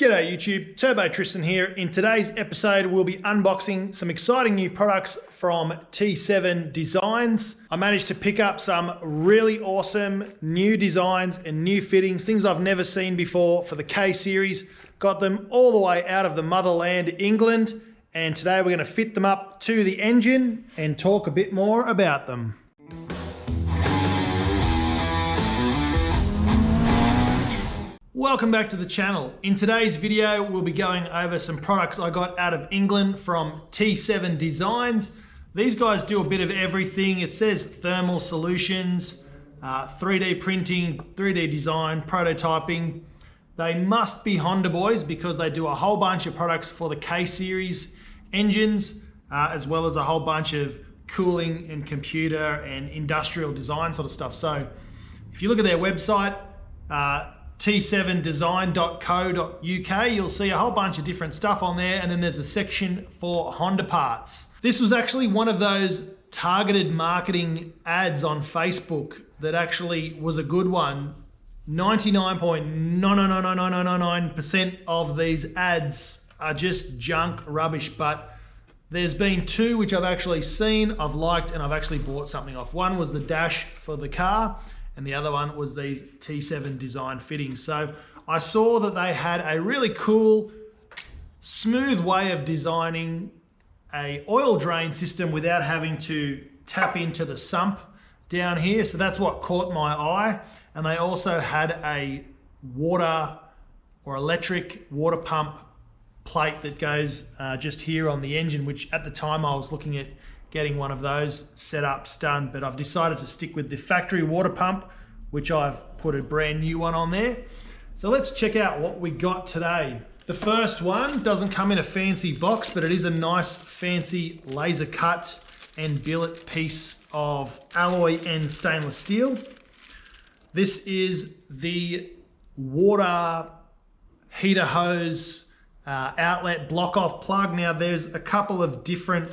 G'day YouTube, Turbo Tristan here. In today's episode, we'll be unboxing some exciting new products from T7 Designs. I managed to pick up some really awesome new designs and new fittings, things I've never seen before for the K series. Got them all the way out of the motherland, England, and today we're going to fit them up to the engine and talk a bit more about them. Welcome back to the channel. In today's video, we'll be going over some products I got out of England from T7 Designs. These guys do a bit of everything. It says thermal solutions, 3D printing, 3D design, prototyping. They must be Honda boys because they do a whole bunch of products for the K series engines, as well as a whole bunch of cooling and computer and industrial design sort of stuff. So if you look at their website, t7design.co.uk, you'll see a whole bunch of different stuff on there, and then there's a section for Honda parts. This was actually one of those targeted marketing ads on Facebook that actually was a good one. 99.99999% of these ads are just junk rubbish, but there's been two which I've actually seen, I've liked, and I've actually bought something off. One was the dash for the car, and the other one was these T7 design fittings. So I saw that they had a really cool, smooth way of designing a oil drain system without having to tap into the sump down here. So that's what caught my eye. And they also had a water or electric water pump plate that goes just here on the engine, which at the time I was looking at getting one of those setups done, but I've decided to stick with the factory water pump, which I've put a brand new one on there. So let's check out what we got today. The first one doesn't come in a fancy box, but it is a nice fancy laser cut and billet piece of alloy and stainless steel. This is the water heater hose outlet block off plug. Now there's a couple of different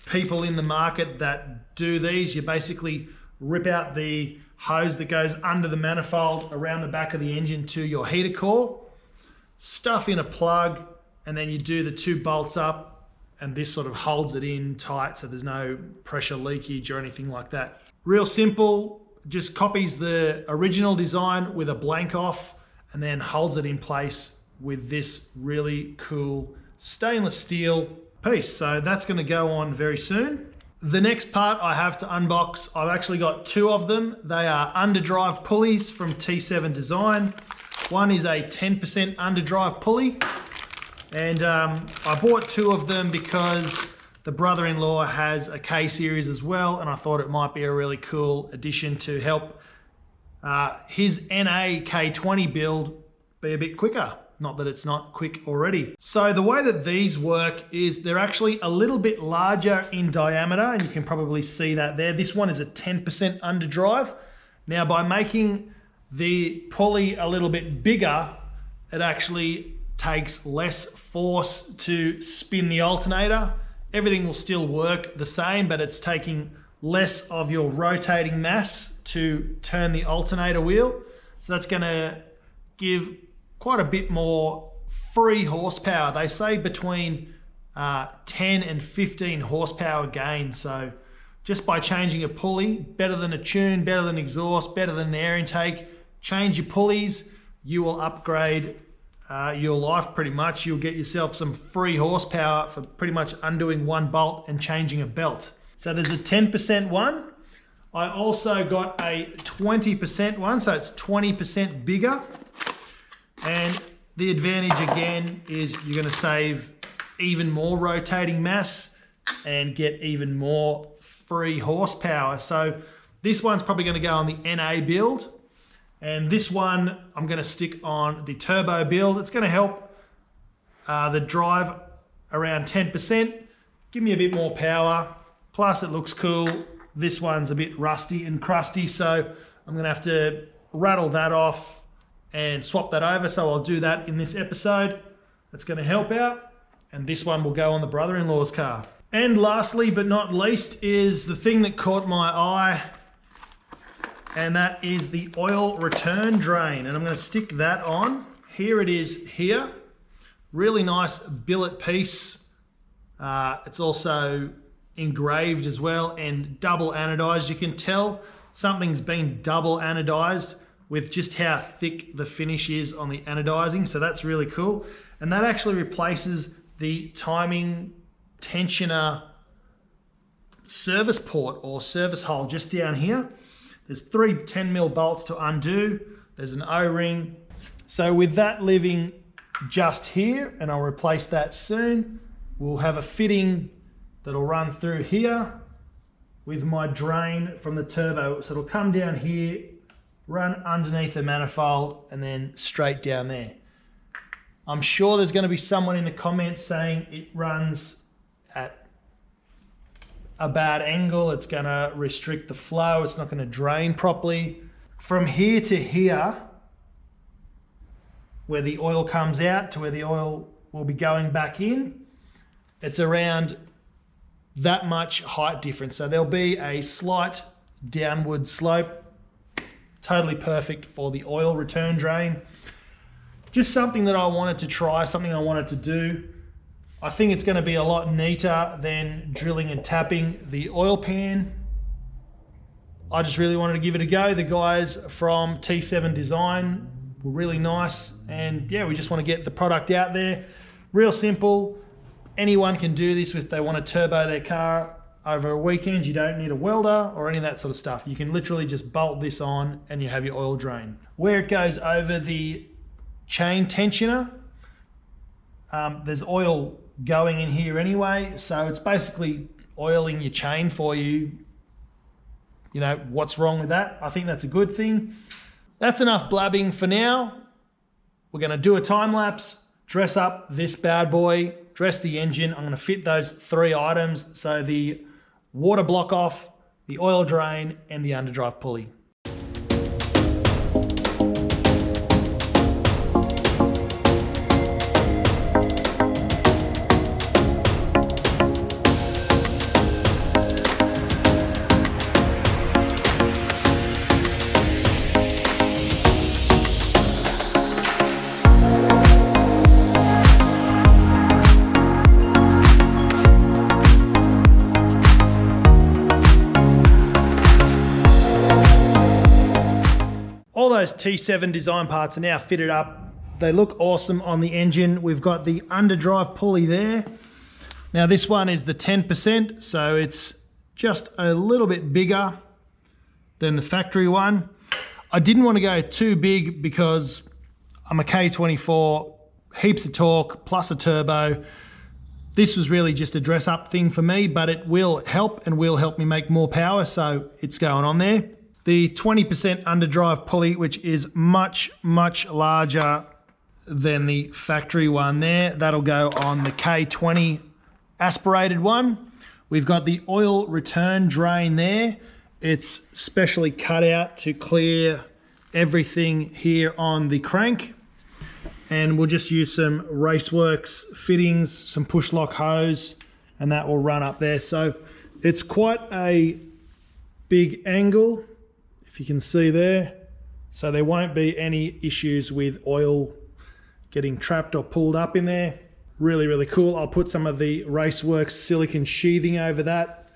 people in the market that do these. You basically rip out the hose that goes under the manifold around the back of the engine to your heater core, stuff in a plug, and then you do the two bolts up, and this sort of holds it in tight so there's no pressure leakage or anything like that. Real simple, just copies the original design with a blank off and then holds it in place with this really cool stainless steel piece. So that's going to go on very soon. The next part I have to unbox, I've actually got two of them. They are underdrive pulleys from T7 Design. One is a 10% underdrive pulley, and I bought two of them because the brother-in-law has a K series as well, and I thought it might be a really cool addition to help his NA K20 build be a bit quicker. Not that it's not quick already. So the way that these work is they're actually a little bit larger in diameter, and you can probably see that there. This one is a 10% underdrive. Now by making the pulley a little bit bigger, it actually takes less force to spin the alternator. Everything will still work the same, but it's taking less of your rotating mass to turn the alternator wheel. So that's gonna give quite a bit more free horsepower. They say between 10 and 15 horsepower gain. So just by changing a pulley, better than a tune, better than exhaust, better than an air intake, change your pulleys, you will upgrade your life pretty much. You'll get yourself some free horsepower for pretty much undoing one bolt and changing a belt. So there's a 10% one. I also got a 20% one, so it's 20% bigger. And the advantage again is you're going to save even more rotating mass and get even more free horsepower. So this one's probably going to go on the NA build, and this one I'm going to stick on the turbo build. It's going to help the drive around 10%, give me a bit more power, plus it looks cool. This one's a bit rusty and crusty, so I'm going to have to rattle that off and swap that over, so I'll do that in this episode. That's going to help out, and this one will go on the brother-in-law's car. And lastly but not least is the thing that caught my eye, and that is the oil return drain, and I'm going to stick that on. Here it is here. Really nice billet piece. It's also engraved as well and double anodized. You can tell something's been double anodized with just how thick the finish is on the anodizing. So that's really cool. And that actually replaces the timing tensioner service port or service hole just down here. There's 3 10mm bolts to undo. There's an O-ring. So with that living just here, and I'll replace that soon, we'll have a fitting that'll run through here with my drain from the turbo. So it'll come down here, run underneath the manifold, and then straight down there. I'm sure there's going to be someone in the comments saying it runs at a bad angle, it's going to restrict the flow, it's not going to drain properly. From here to here, where the oil comes out to where the oil will be going back in, it's around that much height difference. So there'll be a slight downward slope, totally perfect for the oil return drain. Just something that I wanted to try, something I wanted to do. I think it's going to be a lot neater than drilling and tapping the oil pan. I just really wanted to give it a go. The guys from T7 Design were really nice, and yeah, we just want to get the product out there. Real simple. Anyone can do this if they want to turbo their car over a weekend. You don't need a welder or any of that sort of stuff. You can literally just bolt this on and you have your oil drain. Where it goes over the chain tensioner, there's oil going in here anyway, so it's basically oiling your chain for you. You know, what's wrong with that? I think that's a good thing. That's enough blabbing for now. We're going to do a time lapse, dress up this bad boy, dress the engine. I'm going to fit those 3 items, so the water block off, the oil drain, and the underdrive pulley. All those T7 design parts are now fitted up. They look awesome on the engine. We've got the underdrive pulley there. Now this one is the 10%, so it's just a little bit bigger than the factory one. I didn't want to go too big because I'm a K24, heaps of torque, plus a turbo. This was really just a dress up thing for me, but it will help and will help me make more power, so it's going on there. The 20% underdrive pulley, which is much, much larger than the factory one there. That'll go on the K20 aspirated one. We've got the oil return drain there. It's specially cut out to clear everything here on the crank. And we'll just use some Raceworks fittings, some push lock hose, and that will run up there. So it's quite a big angle, if you can see there. So there won't be any issues with oil getting trapped or pulled up in there. Really, really cool. I'll put some of the Raceworks silicone sheathing over that.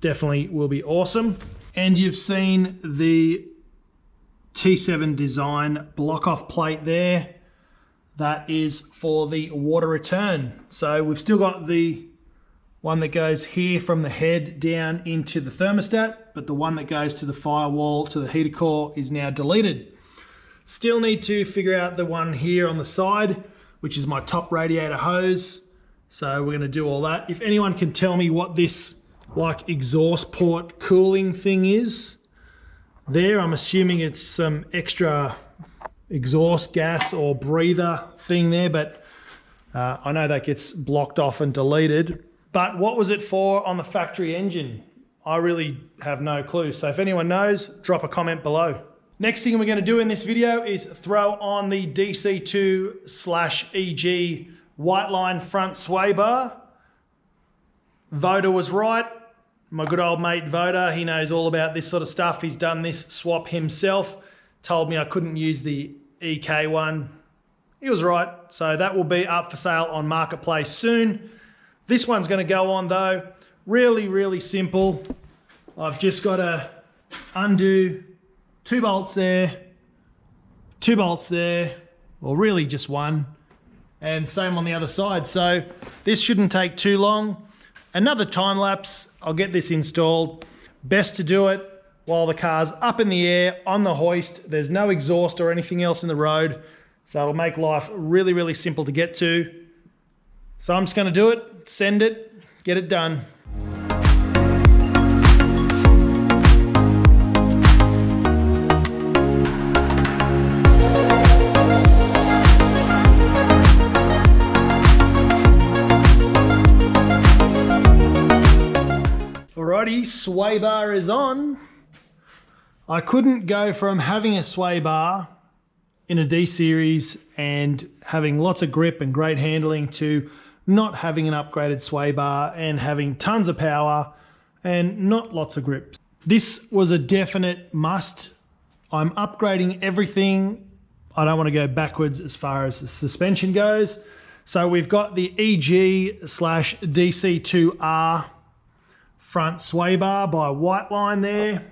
Definitely will be awesome. And you've seen the T7 Design block-off plate there. That is for the water return. So we've still got the one that goes here from the head down into the thermostat, but the one that goes to the firewall, to the heater core, is now deleted. Still need to figure out the one here on the side, which is my top radiator hose. So we're going to do all that. If anyone can tell me what this like exhaust port cooling thing is there, I'm assuming it's some extra exhaust gas or breather thing there, but I know that gets blocked off and deleted. But what was it for on the factory engine? I really have no clue. So if anyone knows, drop a comment below. Next thing we're going to do in this video is throw on the DC2/EG white line front sway bar. Voda was right. My good old mate Voda, he knows all about this sort of stuff. He's done this swap himself. Told me I couldn't use the EK one he was right. So that will be up for sale on Marketplace soon. This one's going to go on though. Really, really simple. I've just got to undo 2 bolts there, 2 bolts there, or really just one, and same on the other side. So this shouldn't take too long. Another time lapse, I'll get this installed. Best to do it while the car's up in the air on the hoist. There's no exhaust or anything else in the road. So it'll make life really, really simple to get to. So I'm just going to do it, send it, get it done. Alrighty, sway bar is on. I couldn't go from having a sway bar in a D series and having lots of grip and great handling to not having an upgraded sway bar and having tons of power and not lots of grip. This was a definite must. I'm upgrading everything. I don't want to go backwards as far as the suspension goes. So we've got the EG/DC2R front sway bar by White Line there.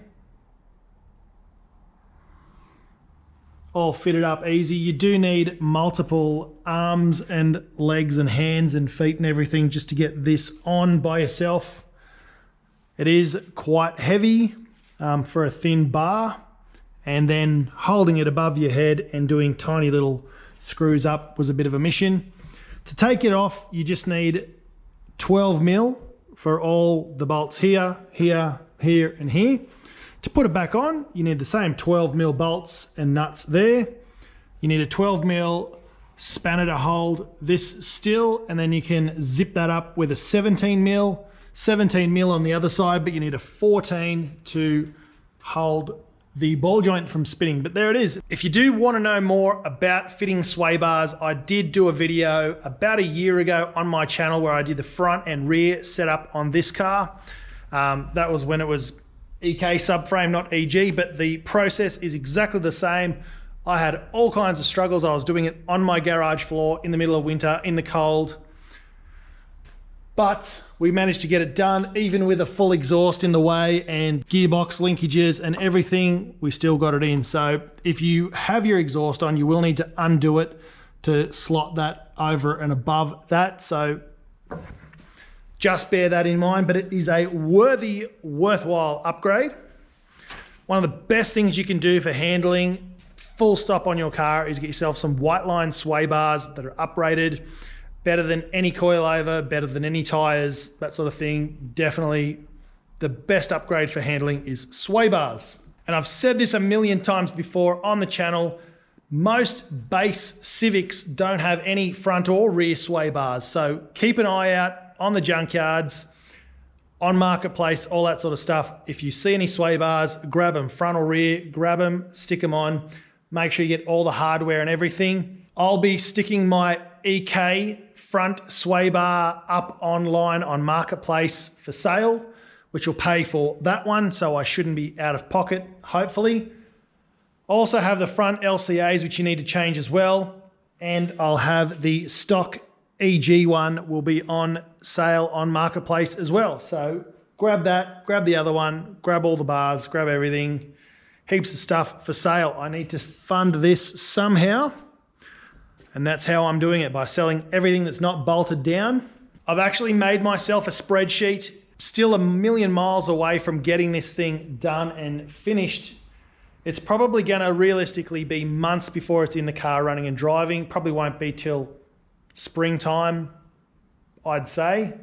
All fitted up easy. You do need multiple arms and legs and hands and feet and everything just to get this on by yourself. It is quite heavy for a thin bar, and then holding it above your head and doing tiny little screws up was a bit of a mission. To take it off, you just need 12 mil for all the bolts here, here, here, and here. To put it back on, you need the same 12 mil bolts and nuts there. You need a 12 mil spanner to hold this still, and then you can zip that up with a 17 mil on the other side, but you need a 14 to hold the ball joint from spinning. But there it is. If you do want to know more about fitting sway bars, I did do a video about a year ago on my channel where I did the front and rear setup on this car. That was when it was EK subframe, not EG, but the process is exactly the same. I had all kinds of struggles. I was doing it on my garage floor in the middle of winter in the cold, but we managed to get it done even with a full exhaust in the way and gearbox linkages and everything. We still got it in. So if you have your exhaust on, you will need to undo it to slot that over and above that. So just bear that in mind, but it is a worthwhile upgrade. One of the best things you can do for handling full stop on your car is get yourself some White Line sway bars that are uprated. Better than any coilover, better than any tires, that sort of thing. Definitely the best upgrade for handling is sway bars. And I've said this a million times before on the channel, most base Civics don't have any front or rear sway bars. So keep an eye out on the junkyards, on Marketplace, all that sort of stuff. If you see any sway bars, grab them, front or rear, grab them, stick them on. Make sure you get all the hardware and everything. I'll be sticking my EK front sway bar up online on Marketplace for sale, which will pay for that one, so I shouldn't be out of pocket, hopefully. I also have the front LCAs, which you need to change as well, and I'll have the stock EG one will be on sale on Marketplace as well. So grab that, grab the other one, grab all the bars, grab everything. Heaps of stuff for sale. I need to fund this somehow, and that's how I'm doing it, by selling everything that's not bolted down. I've actually made myself a spreadsheet, still a million miles away from getting this thing done and finished. It's probably going to realistically be months before it's in the car running and driving. Probably won't be till springtime, I'd say.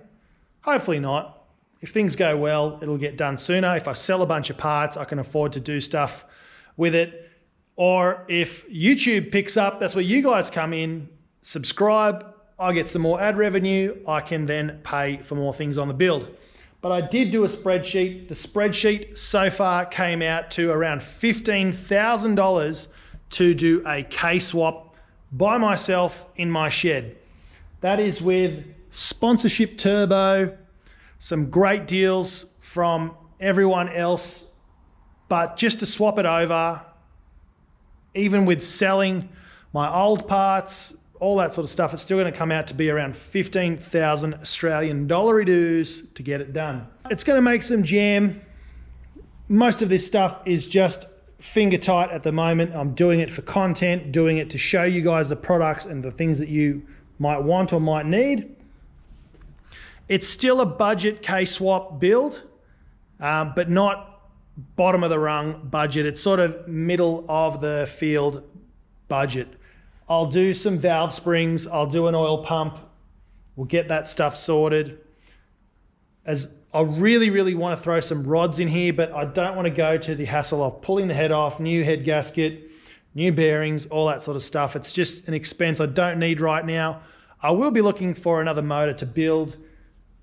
Hopefully not. If things go well, it'll get done sooner. If I sell a bunch of parts, I can afford to do stuff with it. Or if YouTube picks up, that's where you guys come in, subscribe, I get some more ad revenue, I can then pay for more things on the build. But I did do a spreadsheet. The spreadsheet so far came out to around $15,000 to do a K-swap by myself in my shed. That is with sponsorship turbo, some great deals from everyone else, but just to swap it over, even with selling my old parts, all that sort of stuff, it's still going to come out to be around 15,000 Australian dollar dues to get it done. It's going to make some jam. Most of this stuff is just finger tight at the moment. I'm doing it for content, doing it to show you guys the products and the things that you might want or might need. It's still a budget K-swap build, but not bottom of the rung budget. It's sort of middle of the field budget. I'll do some valve springs, I'll do an oil pump, we'll get that stuff sorted. As I really want to throw some rods in here, but I don't want to go to the hassle of pulling the head off, new head gasket, new bearings, all that sort of stuff. It's just an expense I don't need right now. I will be looking for another motor to build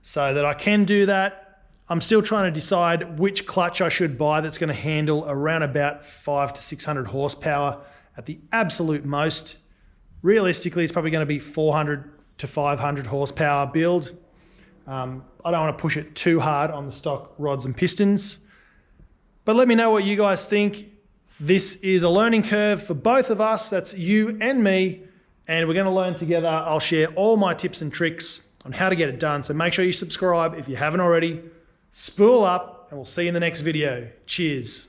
so that I can do that. I'm still trying to decide which clutch I should buy that's going to handle around about 500 to 600 horsepower at the absolute most. Realistically, it's probably going to be 400 to 500 horsepower build. I don't want to push it too hard on the stock rods and pistons. But let me know what you guys think. This is a learning curve for both of us. That's you and me. And we're going to learn together. I'll share all my tips and tricks on how to get it done. So make sure you subscribe if you haven't already. Spool up and we'll see you in the next video. Cheers.